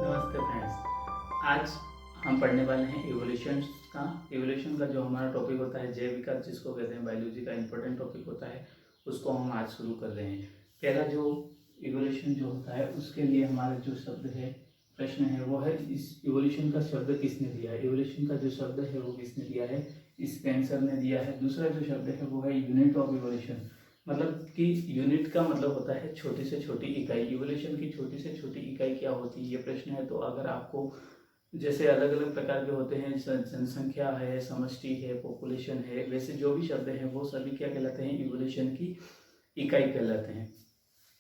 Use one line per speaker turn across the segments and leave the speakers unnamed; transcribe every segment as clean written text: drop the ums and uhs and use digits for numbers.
नमस्ते फ्रेंड्स। आज हम पढ़ने वाले हैं इवोल्यूशन का जो हमारा टॉपिक होता है जैव विकास, जिसको कहते हैं बायोलॉजी का इंपॉर्टेंट टॉपिक होता है, उसको हम आज शुरू कर रहे हैं। पहला जो इवोल्यूशन जो होता है उसके लिए हमारा जो शब्द है, प्रश्न है, वो है इस इवोल्यूशन का शब्द किसने दिया है। इवोल्यूशन का जो शब्द है वो किसने दिया है, स्पेंसर ने दिया है। दूसरा जो शब्द है वो है यूनिट ऑफ इवोल्यूशन, मतलब कि यूनिट का मतलब होता है छोटी से छोटी इकाई। इवोल्यूशन की छोटी से छोटी इकाई क्या होती है, ये प्रश्न है। तो अगर आपको जैसे अलग अलग प्रकार के होते हैं, जनसंख्या है, समष्टि है, पॉपुलेशन है, वैसे जो भी शब्द हैं वो सभी क्या कहलाते हैं, इवोल्यूशन की इकाई कहलाते हैं।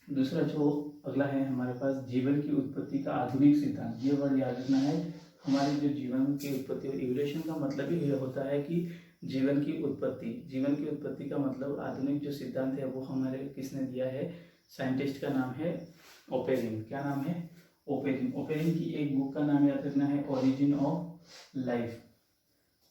दूसरा जो अगला है हमारे पास, जीवन की उत्पत्ति का आधुनिक सिद्धांत। ये वर्ड याद रखना है। हमारे जो जीवन की उत्पत्ति और इवोल्यूशन का मतलब ही ये होता है कि जीवन की उत्पत्ति का मतलब आधुनिक जो सिद्धांत है वो हमारे किसने दिया है, साइंटिस्ट का नाम है ओपेरिन। क्या नाम है, ओपेरिन। ओपेरिन की एक बुक का नाम याद रखना है, ओरिजिन ऑफ लाइफ।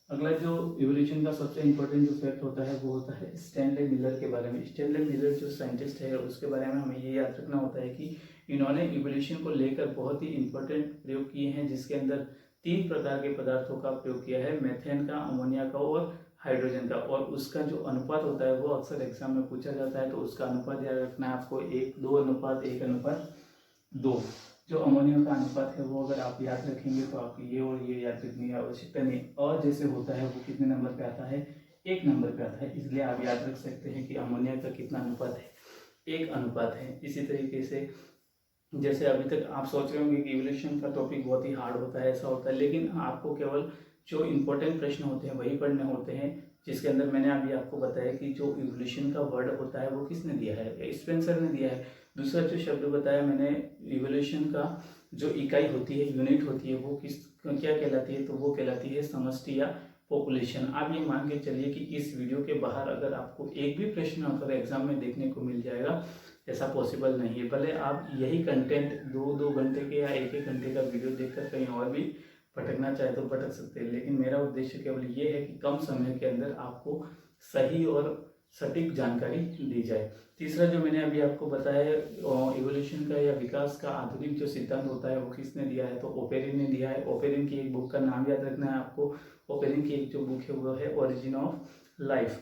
अगला जो इवोल्यूशन का सबसे इंपॉर्टेंट जो फैक्ट होता है वो होता है स्टैनले मिलर के बारे में। स्टैनले मिलर जो साइंटिस्ट है उसके बारे में हमें ये याद रखना होता है कि इन्होंने इवोल्यूशन को लेकर बहुत ही इंपॉर्टेंट प्रयोग किए हैं, जिसके अंदर 3 प्रकार के पदार्थों का प्रयोग किया है, मेथेन का, अमोनिया का और हाइड्रोजन का। और उसका जो अनुपात होता है वो अक्सर एग्जाम में पूछा जाता है, तो उसका अनुपात याद रखना है आपको, 1:2:1:2। जो अमोनिया का अनुपात है वो अगर आप याद रखेंगे तो आपको ये और ये याद रखने की आवश्यकता नहीं। और जैसे होता है वो कितने नंबर पे आता है, 1 नंबर पे आता है, इसलिए आप याद रख सकते हैं कि अमोनिया का कितना अनुपात है, 1 अनुपात है। इसी तरीके से जैसे अभी तक आप सोच रहे होंगे कि इवोल्यूशन का टॉपिक बहुत ही हार्ड होता है, ऐसा होता है, लेकिन आपको केवल जो इम्पोर्टेंट प्रश्न होते हैं वही पढ़ने होते हैं, जिसके अंदर मैंने अभी आपको बताया कि जो इवोल्यूशन का वर्ड होता है वो किसने दिया है, स्पेंसर ने दिया है। दूसरा जो शब्द बताया मैंने, इवोल्यूशन का जो इकाई होती है, यूनिट होती है, वो क्या कहलाती है, तो वो कहलाती है समष्टि या पॉपुलेशन। आप ये मान के चलिए कि इस वीडियो के बाहर अगर आपको एक भी प्रश्न अगर एग्जाम में देखने को मिल जाएगा, ऐसा पॉसिबल नहीं है। भले आप यही कंटेंट 2-2 घंटे के या 1-1 घंटे का वीडियो देखकर कहीं और भी भटकना चाहे तो भटक सकते हैं, लेकिन मेरा उद्देश्य केवल ये है कि कम समय के अंदर आपको सही और सटीक जानकारी दी जाए। तीसरा जो मैंने अभी आपको बताया, इवोल्यूशन का या विकास का आधुनिक जो सिद्धांत होता है वो किसने दिया है, तो ओपेरिन ने दिया है। ओपेरिन की एक बुक का नाम याद रखना है आपको। ओपेरिन की एक जो बुक है वो है ओरिजिन ऑफ लाइफ।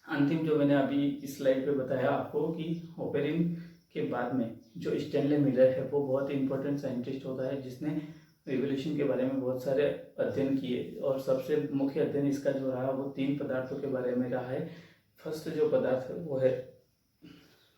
अंतिम जो मैंने अभी इस स्लाइड पे बताया आपको कि ओपेरिन के बाद में जो स्टैनले मिलर है वो बहुत ही इंपॉर्टेंट साइंटिस्ट होता है, जिसने इवोल्यूशन के बारे में बहुत सारे अध्ययन किए। और सबसे मुख्य अध्ययन इसका जो रहा वो 3 पदार्थों के बारे में रहा है। फर्स्ट जो पदार्थ है वो है,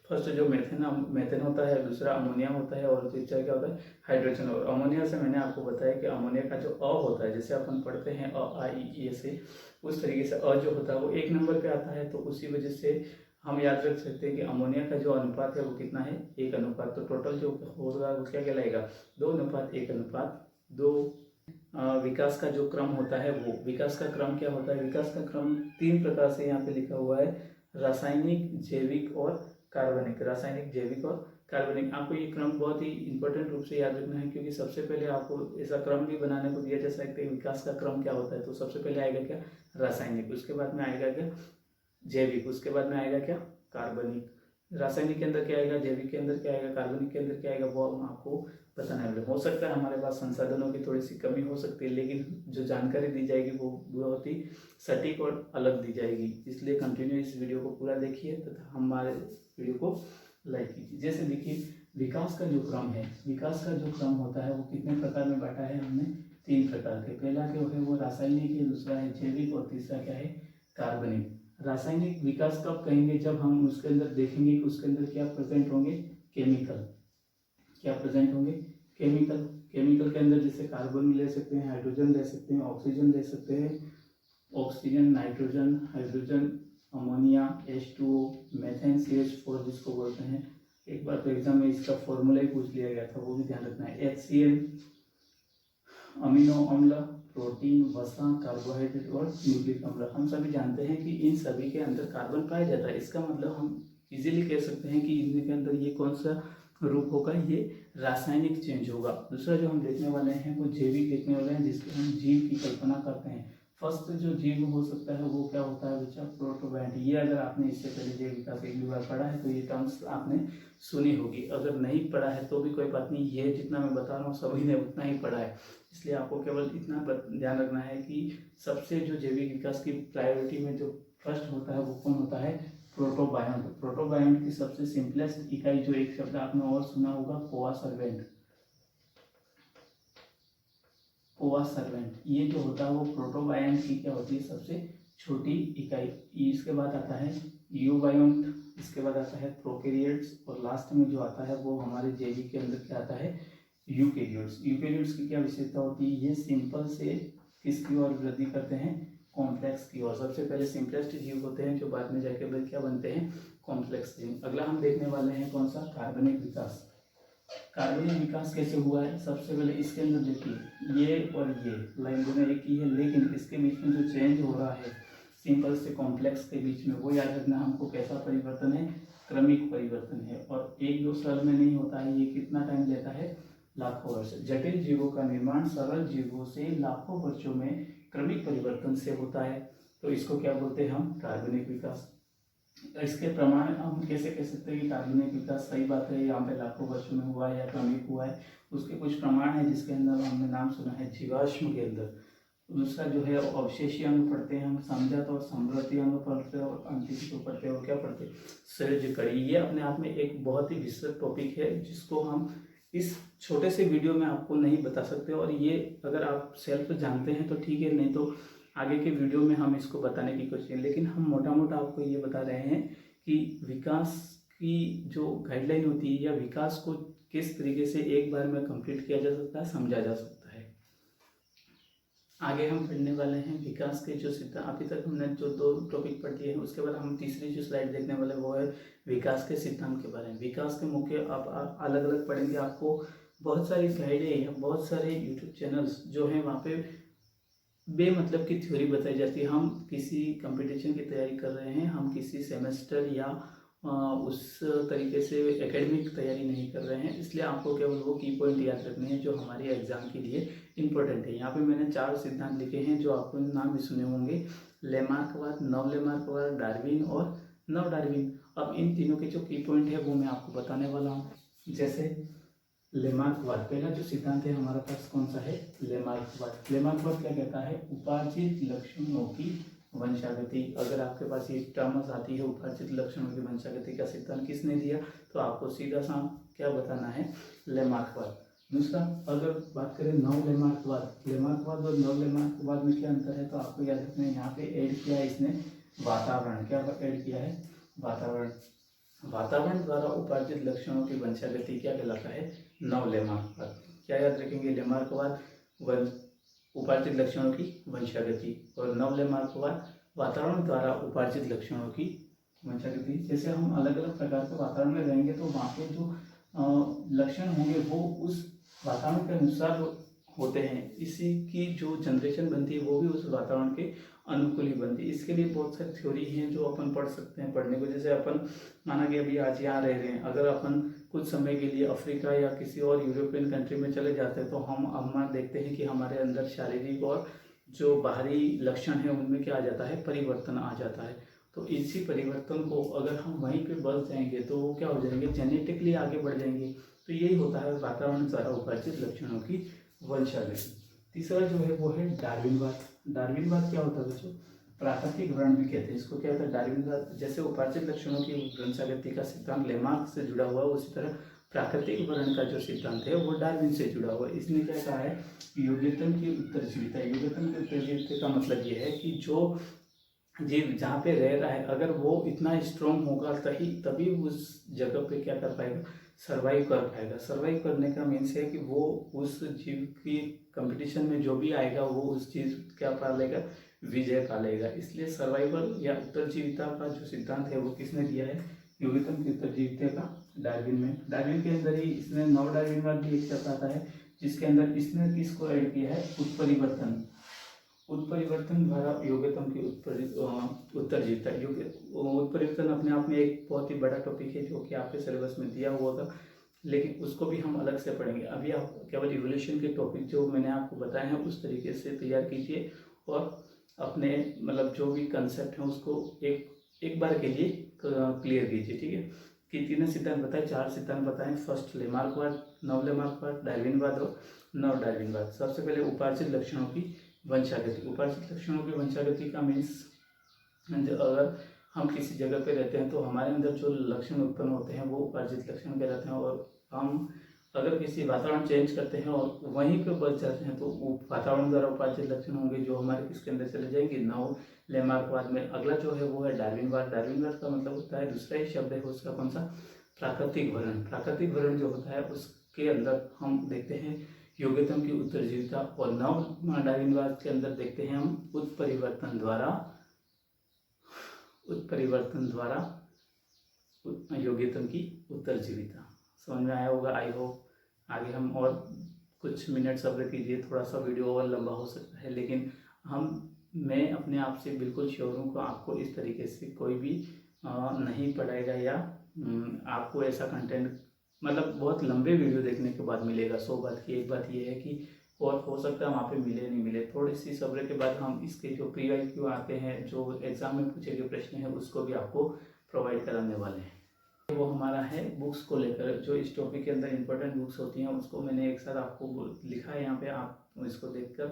फर्स्ट जो मेथेन होता है, दूसरा अमोनिया होता है, और तीसरा क्या होता है, हाइड्रोजन। और अमोनिया से मैंने आपको बताया कि अमोनिया का जो अ होता है, जैसे अपन पढ़ते हैं अ आ इ ई से, उस तरीके से अ जो होता है वो 1 नंबर पे आता है। तो उसी वजह से हम याद रख सकते हैं कि अमोनिया का जो अनुपात है वो कितना है, 1 अनुपात। तो टोटल जो होगा वो क्या कहलाएगा, 2:1:2। विकास का जो क्रम होता है वो, विकास का क्रम क्या होता है, विकास का क्रम 3 प्रकार से यहाँ पे लिखा हुआ है, रासायनिक, जैविक और कार्बनिक। रासायनिक, जैविक और कार्बनिक। आपको ये क्रम बहुत ही इंपॉर्टेंट रूप से याद रखना है, क्योंकि सबसे पहले आपको ऐसा क्रम भी बनाने को दिया जा सकता है, विकास का क्रम क्या होता है। तो सबसे पहले आएगा क्या, रासायनिक, उसके बाद में आएगा क्या, जैविक, उसके बाद में आएगा क्या, कार्बनिक। रासायनिक के अंदर क्या आएगा, जैविक के अंदर क्या आएगा, कार्बनिक के अंदर क्या आएगा, वो हम आपको बताना है। हो सकता है हमारे पास संसाधनों की थोड़ी सी कमी हो सकती है, लेकिन जो जानकारी दी जाएगी वो बहुत ही सटीक और अलग दी जाएगी। इसलिए कंटिन्यू इस वीडियो को पूरा देखिए तथा हमारे वीडियो को लाइक कीजिए। जैसे देखिए, विकास का जो क्रम है, विकास का जो क्रम होता है वो कितने प्रकार में बांटा है हमने, 3 प्रकार के। पहला जो है वो रासायनिक है, दूसरा है जैविक और तीसरा क्या है, कार्बनिक। रासायनिक विकास कब कहेंगे, जब हम उसके अंदर देखेंगे कि उसके अंदर क्या प्रेजेंट होंगे, केमिकल। क्या प्रेजेंट होंगे, केमिकल। केमिकल के अंदर जैसे कार्बन ले सकते हैं, हाइड्रोजन ले सकते हैं, ऑक्सीजन ले सकते हैं, oxygen, nitrogen, hydrogen, ammonia, H2O, methane, CH4 जिसको बोलते हैं। एक बार तो एग्जाम में इसका फॉर्मूला ही पूछ लिया गया था, वो भी ध्यान रखना है। HCl, अमीनो अम्ल, प्रोटीन, वसा, कार्बोहाइड्रेट और न्यूक्लिक अम्ल। हम सभी जानते हैं कि इन सभी के अंदर कार्बन पाया जाता है। इसका मतलब हम इजीली कह सकते हैं कि इनके अंदर ये कौन सा रूप होगा, ये रासायनिक चेंज होगा। दूसरा जो हम देखने वाले हैं वो जैविक देखने वाले हैं, जिसके हम जीव की कल्पना करते हैं। फर्स्ट जो जीव हो सकता है वो क्या होता है बच्चा, प्रोटोबायंट। ये अगर आपने इससे पहले जैव विकास एक बार पढ़ा है तो ये टर्म्स आपने सुनी होगी, अगर नहीं पढ़ा है तो भी कोई बात नहीं, ये जितना मैं बता रहा हूँ सभी ने उतना ही पढ़ा है। इसलिए आपको केवल इतना ध्यान रखना है कि सबसे जो जैविक विकास की प्रायोरिटी में जो फर्स्ट होता है वो कौन होता है, प्रोटोबायंट। प्रोटोबायंट की सबसे सिंपलेस्ट इकाई जो एक शब्द आपने और सुना होगा, कोआ सर्वेंट। कोआ सर्वेंट ये जो होता है वो प्रोटोबायंट की क्या होती है, सबसे छोटी इकाई। इसके बाद आता है यूबायोंट, इसके बाद आता है प्रोकैरियोट्स, और लास्ट में जो आता है वो हमारे जैविक के अंदर क्या आता है, यूकैरियोट्स। यूकैरियोट्स की क्या विशेषता होती है, ये सिंपल से किसकी ओर वृद्धि करते हैं, कॉम्प्लेक्स की ओर। सबसे पहले सिंपलेस्ट जीव होते हैं जो बाद में जाके क्या बनते हैं, कॉम्प्लेक्स जीव। अगला हम देखने वाले हैं कौन सा, कार्बनिक विकास। कार्बनिक विकास कैसे हुआ है, सबसे पहले इसके अंदर देखिए ये और ये लाइन दोनों एक ही है, लेकिन इसके बीच में जो चेंज हो रहा है सिंपल से कॉम्प्लेक्स के बीच में, वो याद रखना हमको कैसा परिवर्तन है, क्रमिक परिवर्तन है। और एक दो साल में नहीं होता है, ये कितना टाइम लेता है, लाखों वर्ष। जटिल जीवों का निर्माण सरल जीवों से लाखों वर्षों में क्रमिक परिवर्तन से होता है, तो इसको क्या बोलते हैं हम, कार्बनिक विकास। इसके प्रमाण हम कैसे कह सकते हैं कि कार्बनिक विकास सही बात है, यहाँ पे लाखों वर्षों में हुआ है या क्रमिक हुआ है। उसके कुछ प्रमाण है जिसके अंदर हमने नाम सुना है, जीवाश्म के अंदर। दूसरा जो है अवशेषीय अंग पढ़ते हैं हम, समझात और समृद्धि अंग पढ़ते हैं, और अंतिम को पढ़ते हैं, और क्या पढ़ते हैं, सृज कड़ी। ये अपने आप में एक बहुत ही विस्तृत टॉपिक है जिसको हम इस छोटे से वीडियो में आपको नहीं बता सकते, और ये अगर आप सेल्फ जानते हैं तो ठीक है, नहीं तो आगे के वीडियो में हम इसको बताने की कोशिश करें। लेकिन हम मोटा मोटा आपको ये बता रहे हैं कि विकास की जो गाइडलाइन होती है या विकास को किस तरीके से एक बार में कंप्लीट किया जा सकता है, समझा जा सकता है। आगे हम पढ़ने वाले हैं विकास के जो सिद्धांत। अभी तक हमने जो दो टॉपिक पढ़ दिए हैं, उसके बाद हम तीसरी जो स्लाइड देखने वाले वो है विकास के सिद्धांत के बारे में। विकास के मुख्य आप अलग अलग पढ़ेंगे, आपको बहुत सारी गाइडें या बहुत सारे यूट्यूब चैनल्स जो हैं वहाँ पे बेमतलब की थ्योरी बताई जाती है। हम किसी कंपटीशन की तैयारी कर रहे हैं, हम किसी सेमेस्टर या उस तरीके से एकेडमिक तैयारी नहीं कर रहे हैं, इसलिए आपको केवल वो की पॉइंट याद रखने हैं जो हमारी एग्जाम के लिए इम्पोर्टेंट है। यहाँ पे मैंने 4 सिद्धांत लिखे हैं जो आपको नाम भी सुने होंगे, लेमार्कवाद, नव लेमार्कवाद, डार्विन और नव डार्विन। अब इन तीनों के जो की पॉइंट है वो मैं आपको बताने वाला हूँ। जैसे लेमार्कवाद, पहला जो सिद्धांत है हमारा पास कौन सा है, लेमार्कवाद। लेमार्कवाद क्या कहता है, उपार्जित लक्षणों की वंशागति। अगर आपके पास ये टर्म्स आती है उपार्जित लक्षणों की वंशागति का सिद्धांत किसने दिया, तो आपको सीधा सा क्या बताना है, लेमार्कवाद। दूसरा अगर बात करें नव लेमार्कवाद, लेमार्कवाद और नव लेमार्कवाद में क्या अंतर है, तो आपको याद रखना है, यहाँ पे ऐड किया है इसने वातावरण। क्या ऐड किया है, वातावरण। वातावरण द्वारा उपार्जित लक्षणों की वंशागति क्या कहलाता है, नव लेमार्कवाद। क्या याद रखेंगे, लेमार्कवाद उपार्जित लक्षणों की वंशागति, और नव लेमार्कवाद वातावरण द्वारा उपार्जित लक्षणों की वंशागति। जैसे हम अलग अलग प्रकार के वातावरण में रहेंगे तो वहाँ पे जो लक्षण होंगे वो उस वातावरण के अनुसार होते हैं, इसी की जो जनरेशन बनती है वो भी उस वातावरण के अनुकूल ही बनती है। इसके लिए बहुत सारी थ्योरी हैं जो अपन पढ़ सकते हैं पढ़ने को। जैसे अपन माना कि अभी आज यहाँ रह रहे हैं, अगर अपन कुछ समय के लिए अफ्रीका या किसी और यूरोपियन कंट्री में चले जाते हैं तो हम देखते हैं कि हमारे अंदर शारीरिक और जो बाहरी लक्षण है उनमें क्या आ जाता है, परिवर्तन आ जाता है। तो इसी परिवर्तन को अगर हम वहीं पे बस जाएंगे तो वो क्या हो जाएंगे, जेनेटिकली आगे बढ़ जाएंगे। तो यही होता है वातावरण द्वारा उपार्जित लक्षणों की वंशागति। तीसरा जो है वो है डार्विनवाद। डार्विनवाद क्या होता है बच्चों, प्राकृतिक वर्ण भी कहते हैं इसको। क्या होता है डार्विनवाद, जैसे उपार्जित लक्षणों की वंशागति का सिद्धांत लेमार्क से जुड़ा हुआ है, उसी तरह प्राकृतिक वर्ण का जो सिद्धांत है वो डार्विन से जुड़ा हुआ है। इसने क्या कहा है, योग्यतम की उत्तरजीविता। योग्यतम की उत्तरजीविता का मतलब ये है कि जो जीव जहाँ पे रह रहा है अगर वो इतना स्ट्रॉन्ग होगा तभी उस जगह पे क्या कर पाएगा, सर्वाइव कर पाएगा। सर्वाइव करने का मीन्स है कि वो उस जीव की कंपटीशन में जो भी आएगा वो उस चीज क्या पा लेगा, विजय पा लेगा। इसलिए सर्वाइवल या उत्तरजीविता का जो सिद्धांत है वो किसने दिया है, योग्यतम की उत्तरजीविता का डार्विन में। डार्विन के अंदर ही इसने नव डार्विनवाद भी एक शब्द आता है जिसके अंदर इसने किसको ऐड किया है, उत्परिवर्तन। उत्परिवर्तन द्वारा योग्यतम की उत्तरजीविता। उत्परिवर्तन अपने आप में एक बहुत ही बड़ा टॉपिक है जो कि आपके सिलेबस में दिया हुआ था, लेकिन उसको भी हम अलग से पढ़ेंगे। अभी आप केवल इवोल्यूशन के टॉपिक जो मैंने आपको बताए हैं उस तरीके से तैयार कीजिए और अपने मतलब जो भी कंसेप्ट है उसको एक बार के लिए क्लियर कीजिए, ठीक है। कितने सिद्धांत बताए? 4 सिद्धांत बताएं। फर्स्ट लेमार्कवाद, नवलेमार्कवाद, डार्विनवाद और नव डार्विनवाद। सबसे पहले उपार्जित लक्षणों की वंशागति। उपार्जित लक्षणों की वंशागति का मीन्स अगर हम किसी जगह पे रहते हैं तो हमारे अंदर जो लक्षण उत्पन्न होते हैं वो उपार्जित लक्षण कहलाते हैं, और हम अगर किसी वातावरण चेंज करते हैं और वहीं पे बच जाते हैं तो वो वातावरण द्वारा उपार्जित लक्षण होंगे जो हमारे किसके अंदर चले जाएंगे, नव लेमार्कवाद में। अगला जो है वो है डार्विनवाद। डार्विनवाद का मतलब होता है, दूसरा ही शब्द है उसका कौन सा, प्राकृतिक वर्ण। प्राकृतिक वर्ण जो होता है उसके अंदर हम देखते हैं योग्यतम की उत्तरजीविता, और नव डार्विनवाद के अंदर देखते हैं हम उत्परिवर्तन द्वारा योग्यतम की उत्तरजीविता। समझ में आया होगा, आई होप। आगे हम और कुछ मिनट सब्र कीजिए, थोड़ा सा वीडियो और लंबा हो सकता है, लेकिन मैं अपने आप से बिल्कुल श्योर हूँ कि आपको इस तरीके से कोई भी नहीं पढ़ाएगा या आपको ऐसा कंटेंट मतलब बहुत लंबे वीडियो देखने के बाद मिलेगा। 100 बात की एक बात यह है कि और हो सकता है वहाँ पे मिले नहीं मिले, थोड़ी सी सब्र के बाद हम इसके जो प्री-IQ आते हैं, जो एग्जाम में पूछे गए प्रश्न हैं, उसको भी आपको प्रोवाइड कराने वाले हैं। वो हमारा है बुक्स को लेकर, जो इस टॉपिक के अंदर इंपॉर्टेंट बुक्स होती हैं उसको मैंने एक साथ आपको लिखा है यहाँ पे। आप इसको देखकर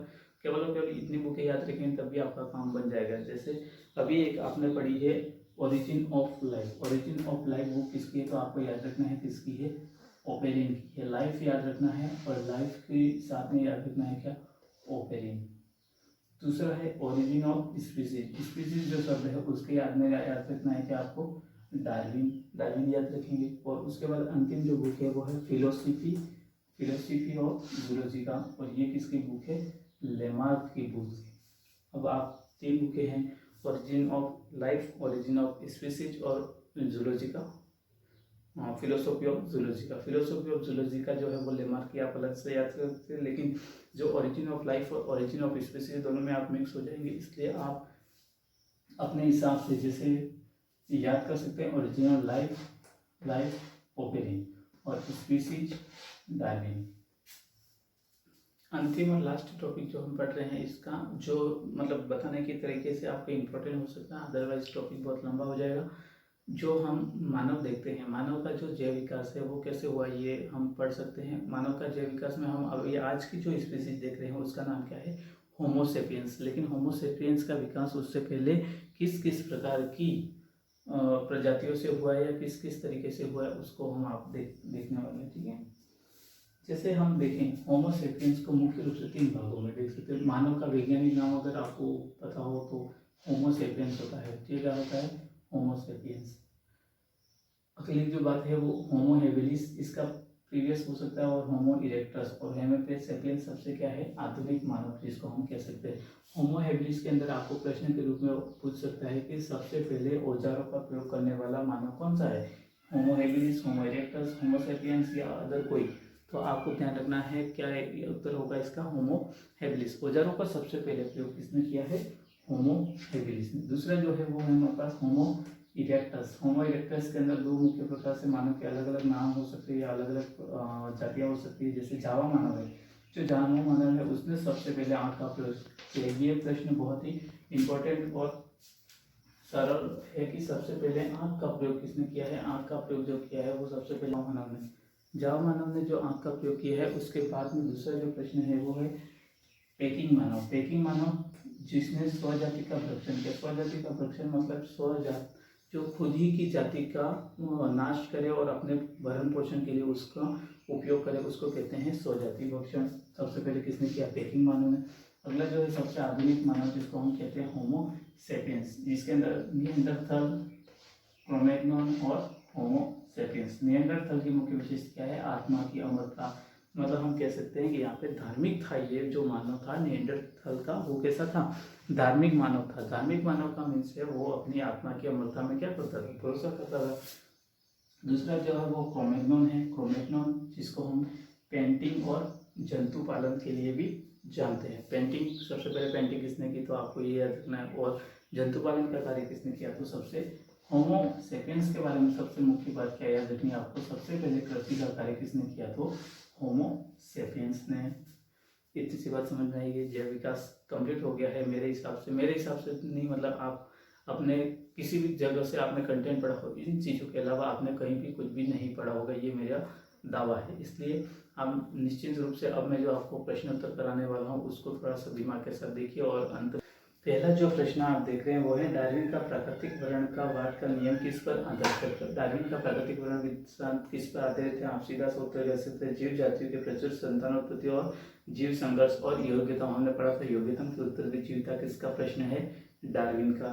केवल और केवल इतनी बुकें याद रखें तभी आपका काम बन जाएगा। जैसे अभी एक आपने पढ़ी है origin of life. Origin of life book किसकी है? तो आपको याद रखना है किसकी है, ओपेरिन की है। लाइफ याद रखना है और लाइफ के साथ में याद रखना है क्या, ओपेरिन। दूसरा है ओरिजिन ऑफ स्पीसीज। स्पीसीज जो शब्द है उसके याद रखना है क्या आपको, डार्विन याद रखेंगे। और उसके बाद अंतिम जो बुक है वो है फिलोसफी ऑफ जूलॉजी का, और ये किसकी बुक है, लेमार्क की बुक है। अब आप 3 बुकें हैं, origin of life, origin of species और जूलॉजी का फिलोसफी ऑफ जूलॉजी का। फिलोसफी ऑफ जूलॉजी का जो है वो लेमार्क की आप अलग से याद कर सकते हैं, लेकिन जो ओरिजिन ऑफ लाइफ और ओरिजिन ऑफ स्पीसीज दोनों में आप मिक्स हो जाएंगे, इसलिए आप अपने हिसाब से जैसे याद कर सकते हैं। ओरिजिनल लाइफ ओपेरिन और स्पीसीज डार्विन। अंतिम और लास्ट टॉपिक जो हम पढ़ रहे हैं इसका जो मतलब बताने के तरीके से आपको इम्पोर्टेंट हो सकता है, अदरवाइज टॉपिक बहुत लंबा हो जाएगा। जो हम मानव देखते हैं, मानव का जो जैव विकास है वो कैसे हुआ ये हम पढ़ सकते हैं। मानव का जैव विकास में हम अभी आज की जो स्पीसीज देख रहे हैं उसका नाम क्या है, होमोसेपियंस। लेकिन होमोसेपियंस का विकास उससे पहले किस किस प्रकार की प्रजातियों से हुआ है या किस किस तरीके से हुआ है उसको हम आप देखने वाले हैं, ठीक है। जैसे हम देखें होमोसेपियंस को मुख्य रूप से 3 भागों में देख सकते हैं। मानव का वैज्ञानिक नाम अगर आपको पता हो तो होमोसेपियंस होता है, ठीक है, होता है होमोसेपियंस। अगली जो बात है वो होमो हेबिलिस, इसका प्रीवियस हो सकता है, और होमो इरेक्टस और होमो सेपियंस सबसे क्या है, आधुनिक मानव जिसको हम कह सकते हैं। होमो हेबिलिस के अंदर आपको प्रश्न के रूप में पूछ सकता है कि सबसे पहले औजारों का प्रयोग करने वाला मानव कौन सा है, होमो हेबिलिस, होमो इरेक्टस, होमो सेपियंस या अदर कोई। तो आपको ध्यान रखना है क्या है उत्तर होगा इसका, होमो हेबिलिस। औजारों का सबसे पहले प्रयोग किसने किया है, होमो हेबिलिस ने। दूसरा जो है वो है हमारे पास होमो इरेक्टस। होमो इरेक्टस के अंदर 2 मुख्य प्रकार से मानव के अलग अलग नाम हो सकते हैं या अलग अलग जातियाँ हो सकती है। जैसे जावा मानव है, जो जावा मानव है उसने सबसे पहले आँख का प्रयोग किया। ये प्रश्न बहुत ही इम्पोर्टेंट और सरल है कि सबसे पहले आँख का प्रयोग किसने किया है। आँख का प्रयोग जो किया है वो सबसे पहले मानव ने, जावा मानव ने जो आँख का प्रयोग किया है। उसके बाद में दूसरा जो प्रश्न है वो है पेकिंग मानव। पेकिंग मानव जिसने स्वजाति का भक्षण किया। स्वजाति का भक्षण मतलब स्वजाति जो खुद ही की जाति का नाश करे और अपने भरण पोषण के लिए उसका उपयोग करे, उसको कहते हैं स्वजाति भक्षण। सबसे पहले किसने किया, पेकिंग मानव ने। अगला जो है सबसे आधुनिक मानव जिसको हम कहते हैं होमो सेपियंस, जिसके अंदर निएंडरथल, क्रो-मैग्नन और होमो सेपियंस। निएंडरथल की मुख्य विशेषता क्या है, आत्मा की अमरता। मतलब हम कह सकते हैं कि यहाँ पे धार्मिक था। ये जो मानव था निएंडरथल का वो कैसा था, धार्मिक मानव था। धार्मिक मानव का मीन्स है वो अपनी आत्मा की अमरता में क्या करता था, भरोसा करता था। दूसरा जो है वो क्रो-मैग्नन है। क्रो-मैग्नन जिसको हम पेंटिंग और जंतु पालन के लिए भी जानते हैं। पेंटिंग सबसे पहले पेंटिंग किसने की तो आपको ये याद रखना है, और जंतु पालन का कार्य किसने किया तो सबसे होमो सेपियंस के बारे में सबसे मुख्य बात क्या याद रखनी है आपको, सबसे पहले कृषि का कार्य किसने किया तो होमो सेपियंस ने। इतनी सी बात समझ में आएगी। जैव विकास कंप्लीट हो गया है मेरे हिसाब से नहीं, मतलब आप अपने किसी भी जगह से आपने कंटेंट पढ़ा हो, इन चीज़ों के अलावा आपने कहीं भी कुछ भी नहीं पढ़ा होगा, ये मेरा दावा है। इसलिए हम निश्चित रूप से अब मैं जो आपको प्रश्न उत्तर कराने वाला हूँ उसको थोड़ा सा दिमाग के साथ देखिए। और अंत पहला जो प्रश्न आप देख रहे हैं वो है, डार्विन का प्राकृतिक वर्णनवाद का नियम किस पर आधारित है। डार्विन का प्राकृतिक वर्णन सिद्धांत किस पर आधारित है? आप सीधा सा उत्तर दे सकते हैं, जीव जातियों के प्रचुर संतानोत्पत्ति और जीव संघर्ष और योग्यता। हमने पढ़ा था योग्यतम के उत्तर की जीविता, किसका प्रश्न है? डार्विन का।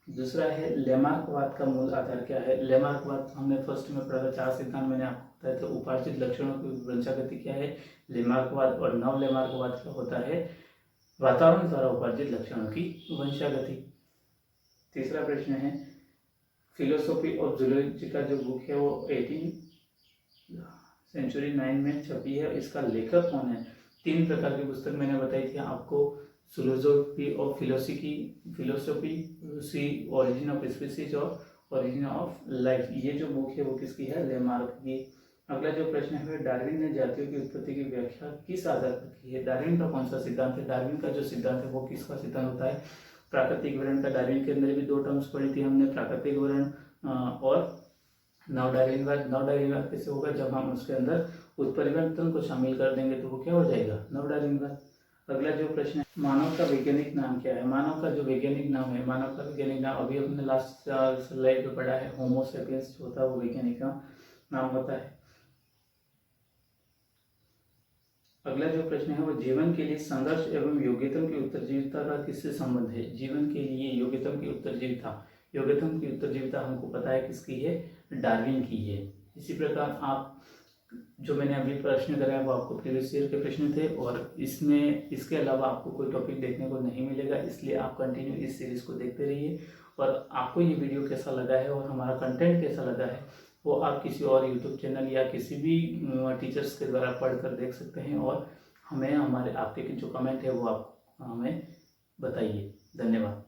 दूसरा है, लेमार्कवाद का मूल आधार क्या है? लेमार्कवाद हमने फर्स्ट में पढ़ा था, 4 सिद्धांत मैंने आपको बताया था। उपार्जित लक्षणों की वंशागति क्या है? लेमार्कवाद। और नव लेमार्कवाद क्या होता है? वातावरण द्वारा उपार्जित लक्षणों की वंशागति। तीसरा प्रश्न है, फिलोसॉफी ऑफ जूलॉजी का जो बुक है वो 18 सेंचुरी 9 में छपी है, इसका लेखक कौन है? 3 प्रकार की पुस्तक मैंने बताई थी आपको, philosophy of philosophy, origin of species और ओरिजिन ऑफ लाइफ। ये जो बुक है वो किसकी है? लेमार्क की। अगला जो प्रश्न है, डार्विन ने जातियों की उत्पत्ति की व्याख्या किस आधार पर की है? डार्विन का कौन सा सिद्धांत है? डार्विन का जो सिद्धांत है वो किसका सिद्धांत होता है? प्राकृतिक वर्णन का। डार्विन के अंदर भी 2 टर्म्स पढ़ी थी हमने, प्राकृतिक वर्णन और नव डार्विनवाद। नव डार्विनवाद कैसे होगा? जब हम उसके अंदर उत्परिवर्तन को शामिल कर देंगे तो वो क्या हो जाएगा? नव डार्विनवाद। अगला जो प्रश्न है, मानव का वैज्ञानिक नाम क्या है? मानव का जो वैज्ञानिक नाम है, मानव का वैज्ञानिक नाम अभी हमने लास्ट स्लाइड पे पढ़ा है, होमो सेपियंस होता है वो वैज्ञानिक का नाम होता है। अगला जो प्रश्न है वो, जीवन के लिए संघर्ष एवं योग्यतम की उत्तरजीविता का किससे संबंध है? जीवन के लिए योग्यतम की उत्तरजीविता हमको पता है किसकी है? डार्विन की है। इसी प्रकार आप जो मैंने अभी प्रश्न कराया वो आपको प्रीवियस ईयर के प्रश्न थे, और इसके अलावा आपको कोई टॉपिक देखने को नहीं मिलेगा, इसलिए आप कंटिन्यू इस सीरीज को देखते रहिए। और आपको ये वीडियो कैसा लगा है और हमारा कंटेंट कैसा लगा है वो आप किसी और यूट्यूब चैनल या किसी भी टीचर्स के द्वारा पढ़कर देख सकते हैं, और हमें आपके जो कमेंट है वो आप हमें बताइए। धन्यवाद।